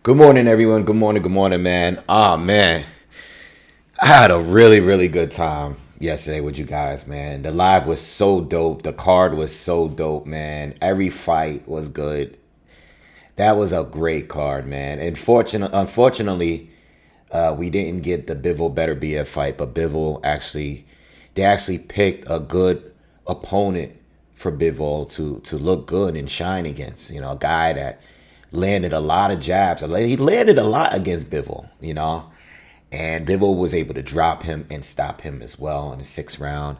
Good morning, everyone. Good morning, man. Oh, man. I had a really, really good time yesterday with you guys, man. The live was so dope. The card was so dope, man. Every fight was good. That was a great card, man. And unfortunately, we didn't get the Bivol Better BF fight, but they actually picked a good opponent for Bivol to look good and shine against. A guy that landed a lot of jabs. He landed a lot against Bivol, and Bivol was able to drop him and stop him as well in the sixth round.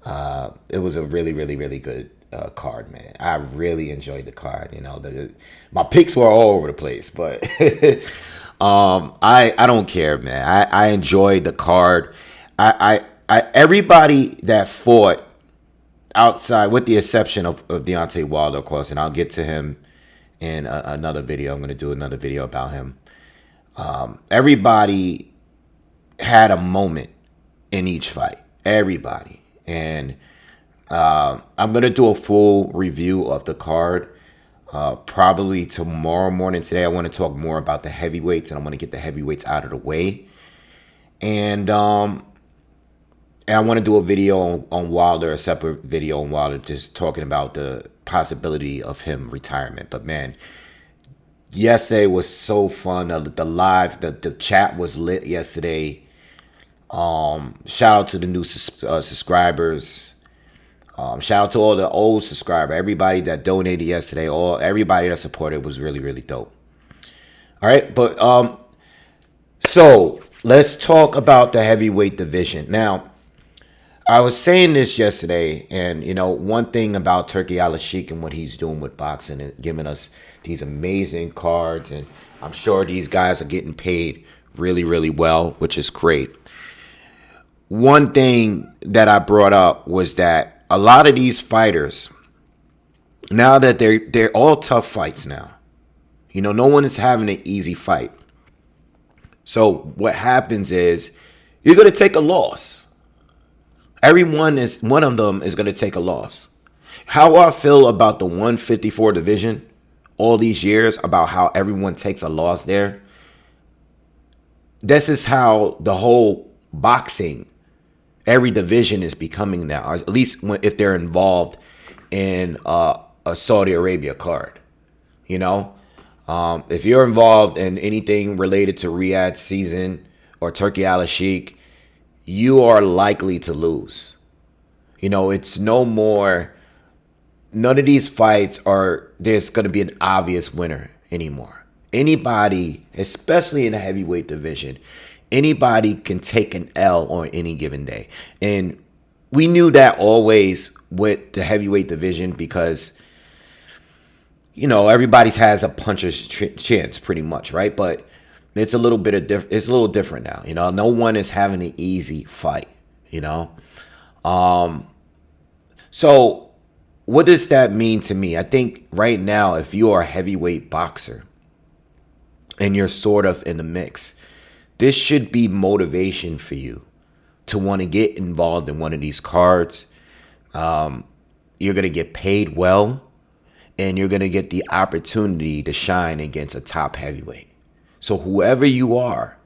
It was a really, really, really good card, man. I really enjoyed the card. My picks were all over the place, but I don't care, man. I enjoyed the card. Everybody that fought outside, with the exception of Deontay Wilder, of course, and I'll get to him in another video. I'm going to do another video about him. Everybody had a moment in each fight. Everybody. And I'm going to do a full review of the card probably tomorrow morning. Today, I want to talk more about the heavyweights, and I want to get the heavyweights out of the way. And I want to do a video on Wilder, a separate video on Wilder, just talking about the possibility of him retirement. But man, yesterday was so fun. The chat was lit yesterday. Shout out to the new subscribers. Shout out to all the old subscribers. Everybody that donated yesterday. Everybody that supported was really, really dope. All right, but so let's talk about the heavyweight division now. I was saying this yesterday, and one thing about Turki Al-Sheikh and what he's doing with boxing and giving us these amazing cards, and I'm sure these guys are getting paid really, really well, which is great. One thing that I brought up was that a lot of these fighters, now that they're all tough fights now, no one is having an easy fight. So what happens is you're going to take a loss. One of them is going to take a loss. How I feel about the 154 division all these years, about how everyone takes a loss there. This is how the whole boxing, every division is becoming now, at least if they're involved in a Saudi Arabia card. If you're involved in anything related to Riyadh season or Turki Al-Sheikh, you are likely to lose. It's no more. None of these fights there's going to be an obvious winner anymore. Anybody, especially in the heavyweight division, anybody can take an L on any given day. And we knew that always with the heavyweight division because, everybody's has a puncher's chance pretty much, right? But it's a little different now. No one is having an easy fight. So what does that mean to me? I think right now, if you are a heavyweight boxer and you're sort of in the mix, this should be motivation for you to want to get involved in one of these cards. You're going to get paid well, and you're going to get the opportunity to shine against a top heavyweight. So whoever you are,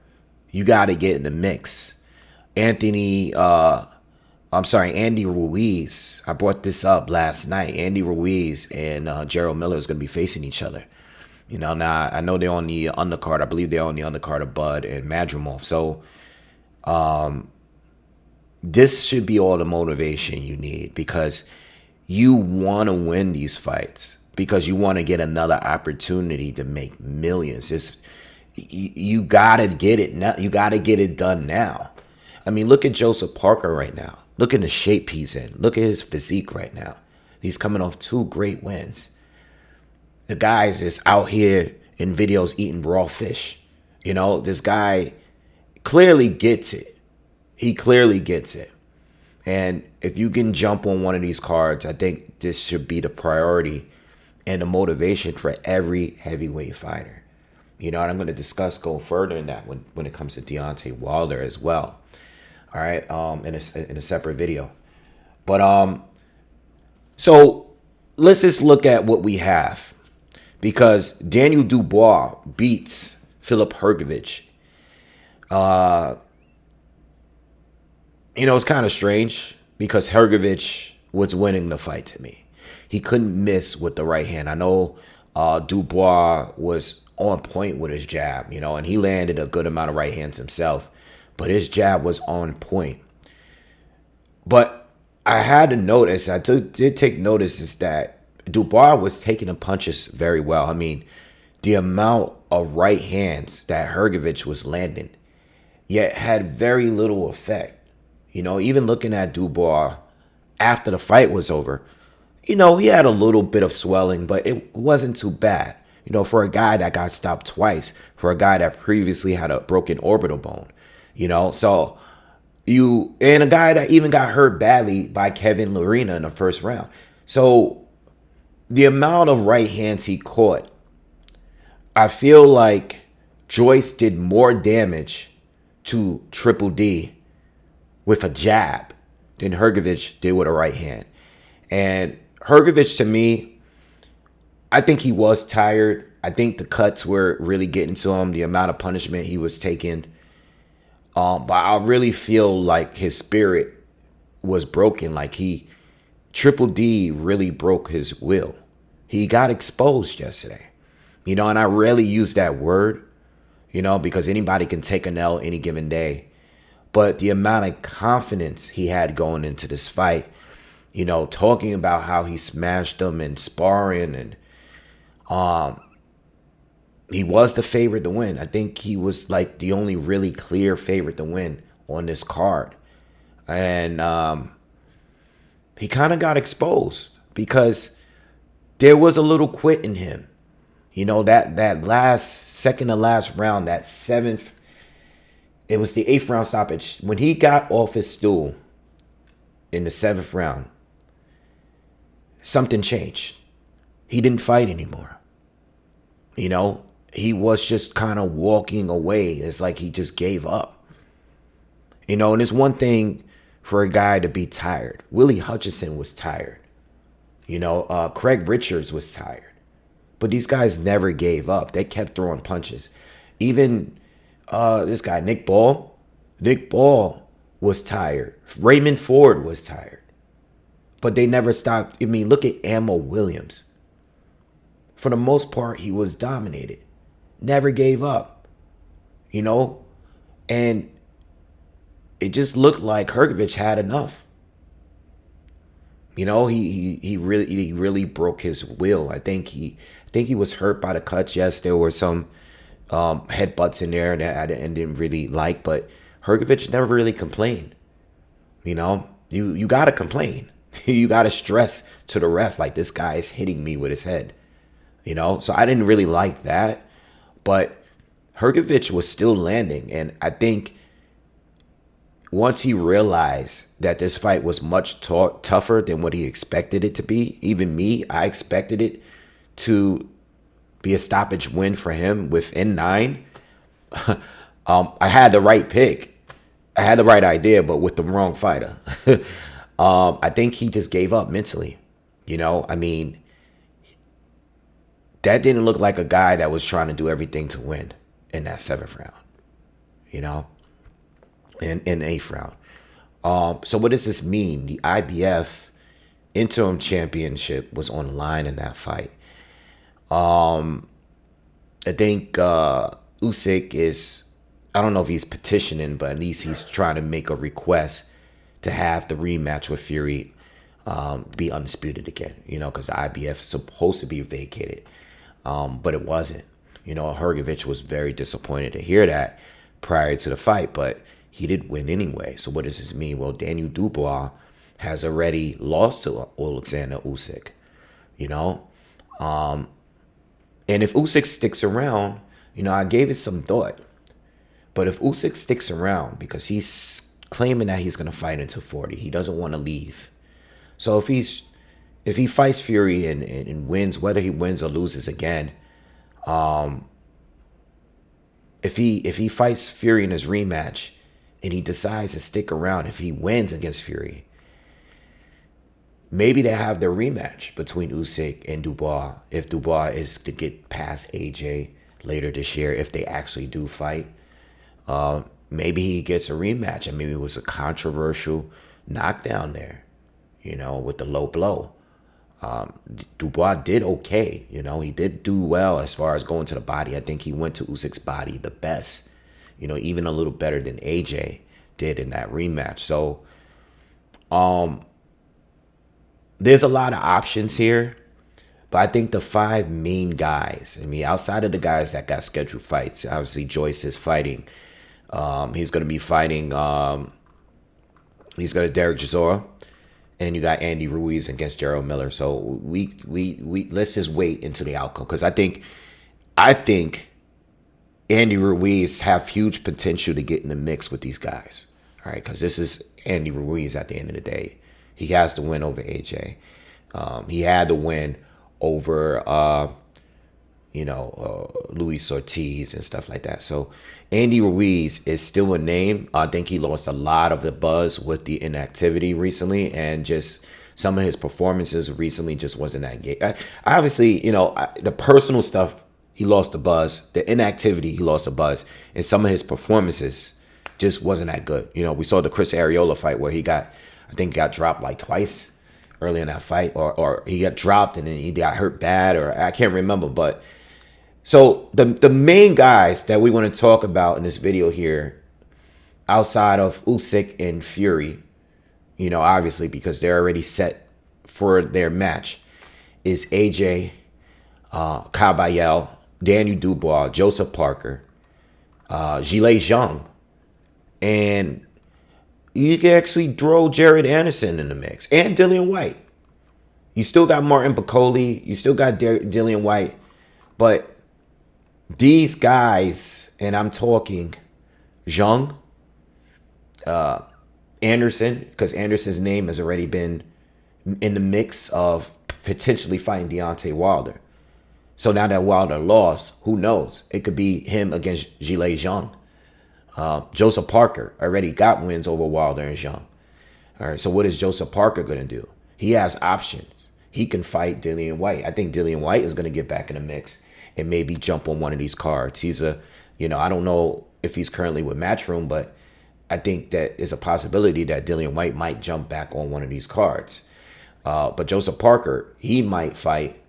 you got to get in the mix. Andy Ruiz. I brought this up last night. Andy Ruiz and Gerald Miller is going to be facing each other. Now I know they're on the undercard. I believe they're on the undercard of Bud and Madrimov. So this should be all the motivation you need because you want to win these fights because you want to get another opportunity to make millions. You gotta get it now. You gotta get it done now. I mean, look at Joseph Parker right now. Look at the shape he's in. Look at his physique right now. He's coming off 2 great wins. The guy's just out here in videos eating raw fish. This guy clearly gets it. He clearly gets it. And if you can jump on one of these cards, I think this should be the priority and the motivation for every heavyweight fighter. And I'm going to go further in that when it comes to Deontay Wilder as well. All right, in a separate video. But so let's just look at what we have. because Daniel Dubois beats Philip Hrgovic. It's kind of strange because Hrgovic was winning the fight to me. He couldn't miss with the right hand. I know Dubois was on point with his jab, and he landed a good amount of right hands himself, but his jab was on point. But I had to notice, did take notice, is that Dubois was taking the punches very well. I mean, the amount of right hands that Hrgovic was landing, yet had very little effect. Even looking at Dubois after the fight was over, he had a little bit of swelling, but it wasn't too bad. For a guy that got stopped twice, for a guy that previously had a broken orbital bone, so and a guy that even got hurt badly by Kevin Lerena in the first round. So the amount of right hands he caught, I feel like Joyce did more damage to Triple D with a jab than Hrgovic did with a right hand. And Hrgovic, to me, I think he was tired. I think the cuts were really getting to him, the amount of punishment he was taking. But I really feel like his spirit was broken. Like Triple D really broke his will. He got exposed yesterday. And I rarely use that word, because anybody can take an L any given day. But the amount of confidence he had going into this fight, talking about how he smashed them in sparring, and he was the favorite to win. I think he was like the only really clear favorite to win on this card. And he kind of got exposed because there was a little quit in him. That second to last round, that seventh, it was the 8th round stoppage. When he got off his stool in the 7th round, something changed. He didn't fight anymore. He was just kind of walking away. It's like he just gave up. And it's one thing for a guy to be tired. Willie Hutchinson was tired. Craig Richards was tired. But these guys never gave up. They kept throwing punches. Even this guy, Nick Ball. Nick Ball was tired. Raymond Ford was tired. But they never stopped. I mean, look at Ammo Williams. For the most part, he was dominated. Never gave up. And it just looked like Hrgovic had enough. He really broke his will. I think he was hurt by the cuts. Yes, there were some headbutts in there that I didn't really like, but Hrgovic never really complained. You gotta complain. You gotta stress to the ref like, this guy is hitting me with his head. So I didn't really like that, but Hrgovic was still landing, and I think once he realized that this fight was much tougher than what he expected it to be, even me, I expected it to be a stoppage win for him within 9. I had the right pick. I had the right idea, but with the wrong fighter. I think he just gave up mentally. I mean, that didn't look like a guy that was trying to do everything to win in that 7th round. In 8th round. So what does this mean? The IBF interim championship was on the line in that fight. I think Usyk is, I don't know if he's petitioning, but at least he's trying to make a request to have the rematch with Fury be undisputed again, because the IBF is supposed to be vacated, but it wasn't. Hrgovic was very disappointed to hear that prior to the fight, but he did win anyway. So what does this mean? Well, Daniel Dubois has already lost to Alexander Usyk, and if Usyk sticks around, I gave it some thought, but if Usyk sticks around, because he's claiming that he's going to fight until 40, he doesn't want to leave. So if he fights Fury and wins, whether he wins or loses again, if he fights Fury in his rematch and he decides to stick around, if he wins against Fury, maybe they have their rematch between Usyk and Dubois if Dubois is to get past AJ later this year, if they actually do fight. Maybe he gets a rematch, and maybe it was a controversial knockdown there, with the low blow. Dubois did okay, he did do well as far as going to the body. I think he went to Usyk's body the best, even a little better than AJ did in that rematch. So, there's a lot of options here, but I think the five main guys, outside of the guys that got scheduled fights, obviously Joyce is fighting. He's going to be fighting, he's got Derek Chisora, and you got Andy Ruiz against Gerald Miller. So we let's just wait until the outcome, because I think Andy Ruiz have huge potential to get in the mix with these guys. All right, because this is Andy Ruiz at the end of the day. He has to win over AJ. He had to win over Luis Ortiz and stuff like that. So Andy Ruiz is still a name. I think he lost a lot of the buzz with the inactivity recently, and just some of his performances recently just wasn't that great. Obviously, the personal stuff, he lost the buzz. The inactivity, he lost the buzz. And some of his performances just wasn't that good. We saw the Chris Arreola fight where he got dropped like twice early in that fight, or he got dropped and then he got hurt bad, or I can't remember. But so the main guys that we want to talk about in this video here, outside of Usyk and Fury, obviously because they're already set for their match, is AJ, Kabayel, Daniel Dubois, Joseph Parker, Zhilei Zhang, and you can actually throw Jared Anderson in the mix, and Dillian White. You still got Martin Piccoli, you still got Dillian White, but these guys, and I'm talking Zhang, Anderson, because Anderson's name has already been in the mix of potentially fighting Deontay Wilder. So now that Wilder lost, who knows? It could be him against Zhilei Zhang. Joseph Parker already got wins over Wilder and Zhang. All right, so what is Joseph Parker going to do? He has options. He can fight Dillian White. I think Dillian White is going to get back in the mix and maybe jump on one of these cards. He's I don't know if he's currently with Matchroom, but I think that is a possibility that Dillian White might jump back on one of these cards. But Joseph Parker, he might fight,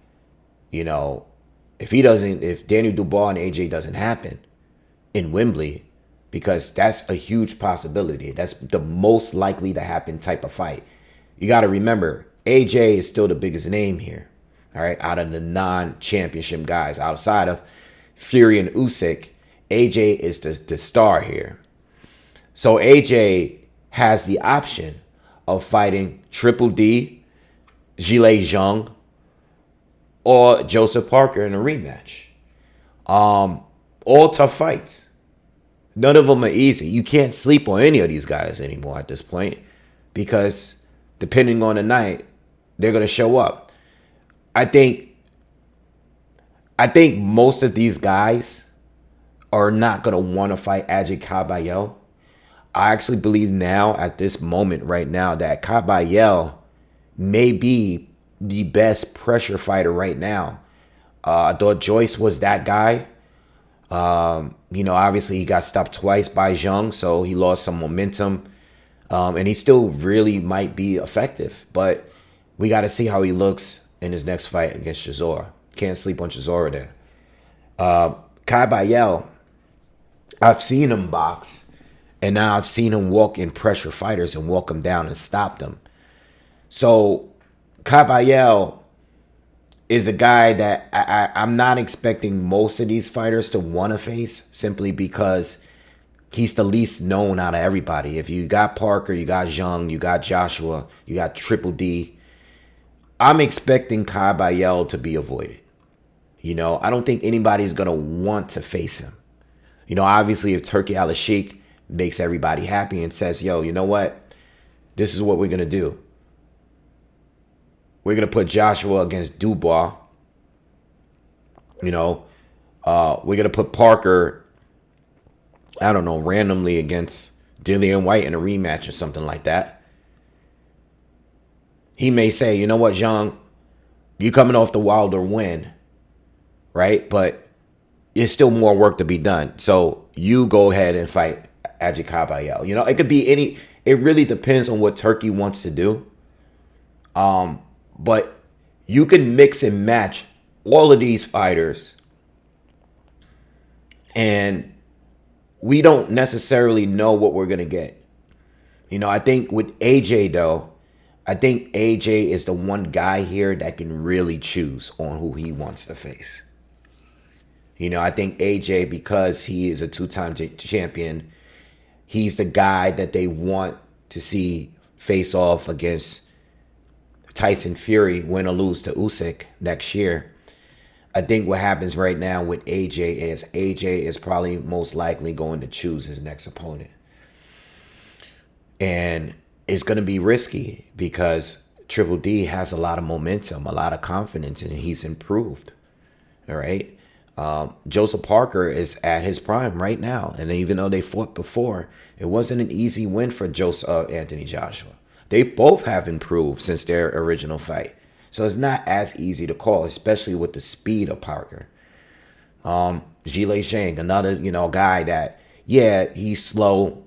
if Daniel Dubois and AJ doesn't happen in Wembley, because that's a huge possibility. That's the most likely to happen type of fight. You got to remember, AJ is still the biggest name here, all right, out of the non-championship guys. Outside of Fury and Usyk, AJ is the star here. So AJ has the option of fighting Triple D, Zhilei Zhang, or Joseph Parker in a rematch. All tough fights. None of them are easy. You can't sleep on any of these guys anymore at this point, because depending on the night, they're going to show up. I think most of these guys are not going to want to fight Ajay Kabayel. I actually believe now, at this moment right now, that Kabayel may be the best pressure fighter right now. I thought Joyce was that guy. Obviously he got stopped twice by Zhang, so he lost some momentum. And he still really might be effective, but we got to see how he looks in his next fight against Chisora. Can't sleep on Chisora there. Kabayel, I've seen him box, and now I've seen him walk in pressure fighters and walk them down and stop them. So Kabayel is a guy that I'm not expecting most of these fighters to want to face, simply because he's the least known out of everybody. If you got Parker, you got Zhang, you got Joshua, you got Triple D, I'm expecting Kabayel to be avoided. I don't think anybody's going to want to face him. Obviously, if Turki Al-Sheikh makes everybody happy and says, yo, you know what? This is what we're going to do. We're going to put Joshua against Dubois. We're going to put Parker, I don't know, randomly against Dillian White in a rematch or something like that. he may say, you know what, Zhang, you coming off the Wilder win, right? But there's still more work to be done. So you go ahead and fight Adji Kabayel. You know, it could be any. It really depends on what Turkey wants to do. But you can mix and match all of these fighters, and we don't necessarily know what we're gonna get. You know, I think with AJ though, I think AJ is the one guy here that can really choose on who he wants to face. You know, I think AJ, because he is a two-time champion, he's the guy that they want to see face off against Tyson Fury, win or lose to Usyk next year. I think what happens right now with AJ is probably most likely going to choose his next opponent. And it's going to be risky because Triple D has a lot of momentum, a lot of confidence, and he's improved. All right. Joseph Parker is at his prime right now. And even though they fought before, it wasn't an easy win for Anthony Joshua. They both have improved since their original fight. So it's not as easy to call, especially with the speed of Parker. Zhilei Zhang, another, guy that, yeah, he's slow.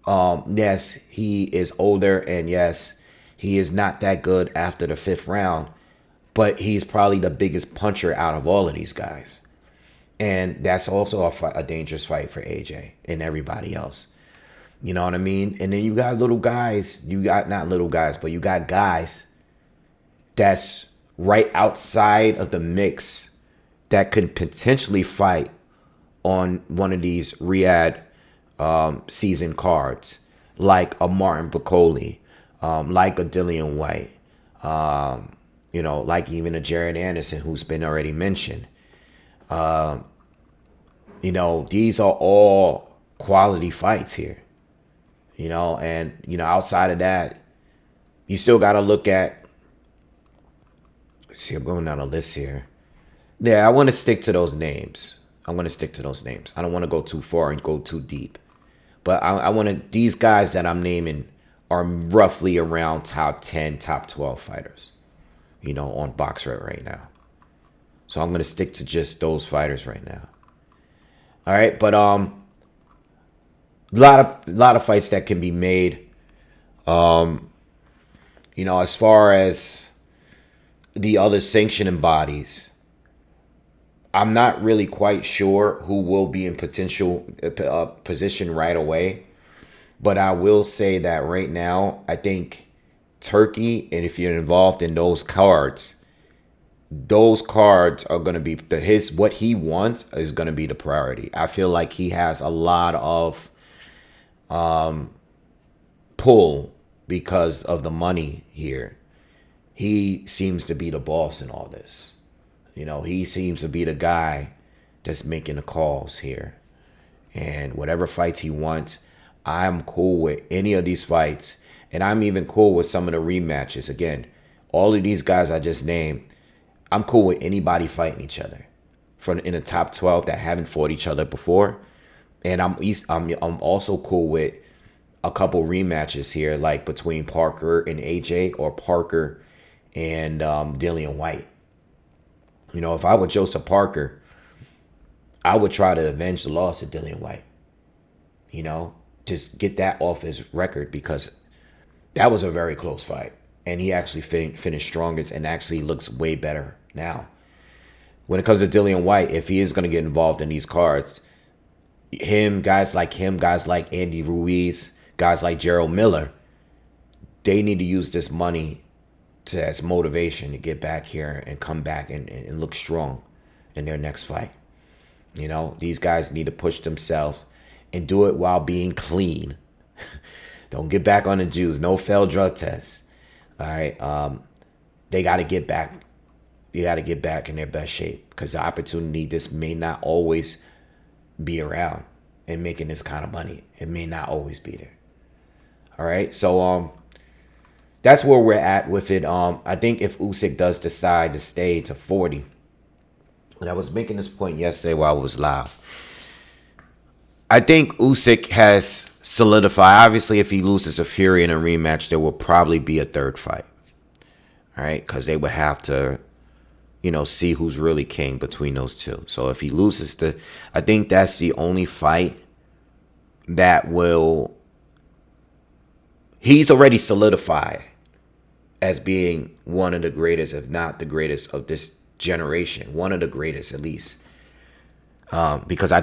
Yes, he is older, and yes, he is not that good after the 5th round, but he's probably the biggest puncher out of all of these guys. And that's also a dangerous fight for AJ and everybody else. You know what I mean? And then you got little guys. You got not little guys, but you got guys that's right outside of the mix that could potentially fight on one of these Riyadh season cards, like a Martin Bacoli, like a Dillian White, like even a Jared Anderson, who's been already mentioned. These are all quality fights here. And outside of that, you still got to look at. See, I'm going down a list here. Yeah, I want to stick to those names. I don't want to go too far and go too deep. But I want to. These guys that I'm naming are roughly around top 10, top 12 fighters. On BoxRec right now. So I'm going to stick to just those fighters right now. All right, but a lot of fights that can be made. As far as the other sanctioning bodies, I'm not really quite sure who will be in potential position right away. But I will say that right now, I think Turkey, and if you're involved in those cards are going to be what he wants is going to be the priority. I feel like he has a lot of pull because of the money here. He seems to be the boss in all this. He seems to be the guy that's making the calls here. And whatever fights he wants, I'm cool with any of these fights. And I'm even cool with some of the rematches. Again, all of these guys I just named, I'm cool with anybody fighting each other from in the top 12 that haven't fought each other before. And I'm also cool with a couple rematches here, like between Parker and AJ or Parker and Dillian White. If I were Joseph Parker, I would try to avenge the loss of Dillian White. Just get that off his record because that was a very close fight. And he actually finished strongest and actually looks way better now. When it comes to Dillian White, if he is going to get involved in these cards, guys like Andy Ruiz, guys like Gerald Miller, they need to use this money as motivation to get back here and come back and look strong in their next fight. These guys need to push themselves and do it while being clean. Don't get back on the juice. No failed drug tests. All right. They got to get back. You got to get back in their best shape because the opportunity, this may not always be around and making this kind of money. It may not always be there. All right. So, that's where we're at with it. I think if Usyk does decide to stay to 40, and I was making this point yesterday while I was live, I think Usyk has solidified. Obviously, if he loses to Fury in a rematch, there will probably be a third fight. all right? Because they would have to, see who's really king between those two. So if he loses I think that's the only fight that he's already solidified as being one of the greatest, if not the greatest of this generation, one of the greatest at least. Because I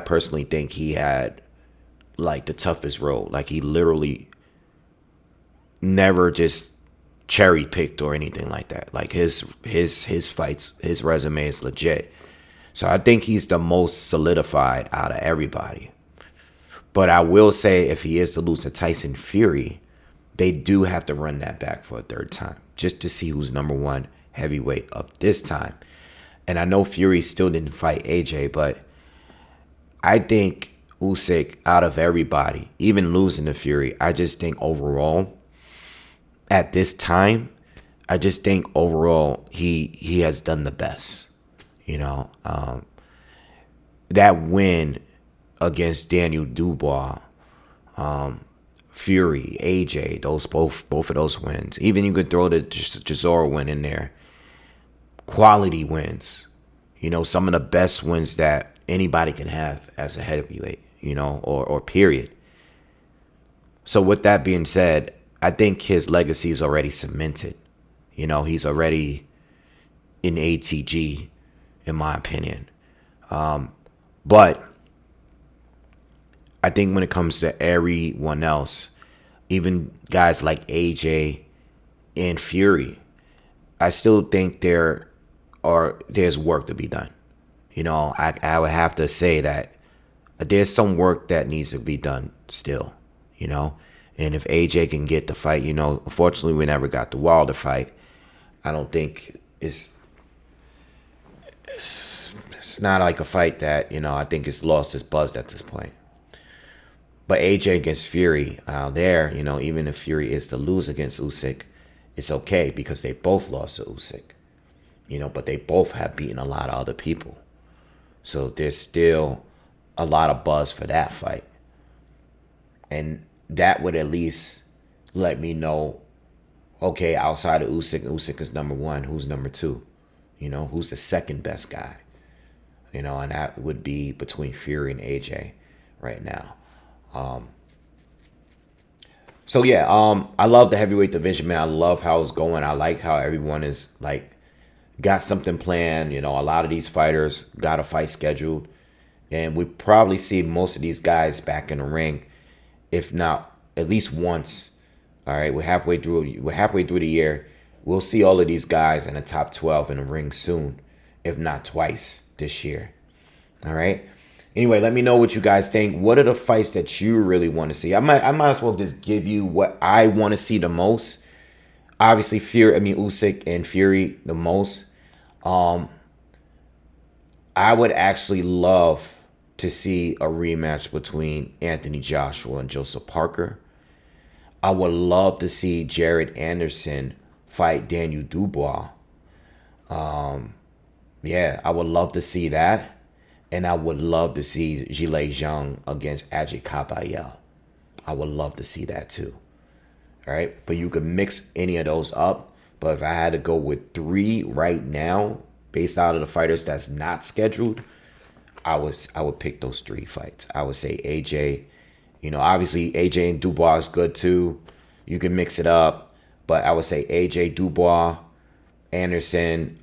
personally think he had like the toughest road. Like he literally never just cherry picked or anything like that. Like his fights, his resume is legit. So I think he's the most solidified out of everybody. But I will say, if he is to lose to Tyson Fury, they do have to run that back for a third time just to see who's number one heavyweight of this time. And I know Fury still didn't fight AJ, but I think Usyk, out of everybody, even losing to Fury, I just think overall, at this time, I just think overall he has done the best. That win against Daniel Dubois, Fury, AJ, both of those wins. Even you could throw the Chisora win in there. Quality wins. Some of the best wins that anybody can have as a heavyweight, or period. So with that being said, I think his legacy is already cemented. He's already in ATG, in my opinion. But I think when it comes to everyone else, even guys like AJ and Fury, I still think there's work to be done. I would have to say that there's some work that needs to be done still, And if AJ can get the fight, unfortunately we never got the Wilder fight. I don't think it's not like a fight that, I think it's lost its buzz at this point. But AJ against Fury, even if Fury is to lose against Usyk, it's okay because they both lost to Usyk. But they both have beaten a lot of other people. So there's still a lot of buzz for that fight. And that would at least let me know, okay, outside of Usyk is number one, who's number two? Who's the second best guy? And that would be between Fury and AJ right now. So yeah, I love the heavyweight division, man. I love how it's going. I like how everyone is like got something planned. A lot of these fighters got a fight scheduled, and we probably see most of these guys back in the ring, if not at least once. All right, we're halfway through the year. We'll see all of these guys in the top 12 in the ring soon, if not twice this year. All right. Anyway, let me know what you guys think. What are the fights that you really want to see? I might as well just give you what I want to see the most. Obviously, Usyk and Fury the most. I would actually love to see a rematch between Anthony Joshua and Joseph Parker. I would love to see Jared Anderson fight Daniel Dubois. Yeah, I would love to see that. And I would love to see Zhilei Zhang against Ajay Kabayel. I would love to see that too. All right. But you could mix any of those up. But if I had to go with three right now, based out of the fighters that's not scheduled, I would pick those three fights. I would say AJ. Obviously AJ and Dubois is good too. You can mix it up. But I would say AJ, Dubois, Anderson,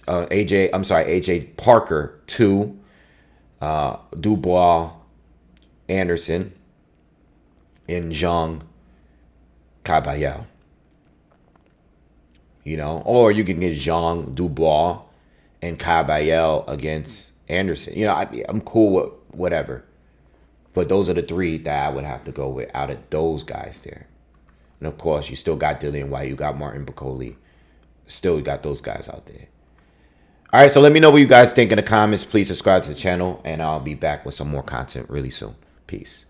AJ Parker 2. Dubois, Anderson, and Zhang Kabayel. Or you can get Zhang, Dubois, and Kabayel against Anderson. I'm cool with whatever. But those are the three that I would have to go with out of those guys there. And of course, you still got Dillian White, you got Martin Bacoli. Still, you got those guys out there. All right, so let me know what you guys think in the comments. Please subscribe to the channel, and I'll be back with some more content really soon. Peace.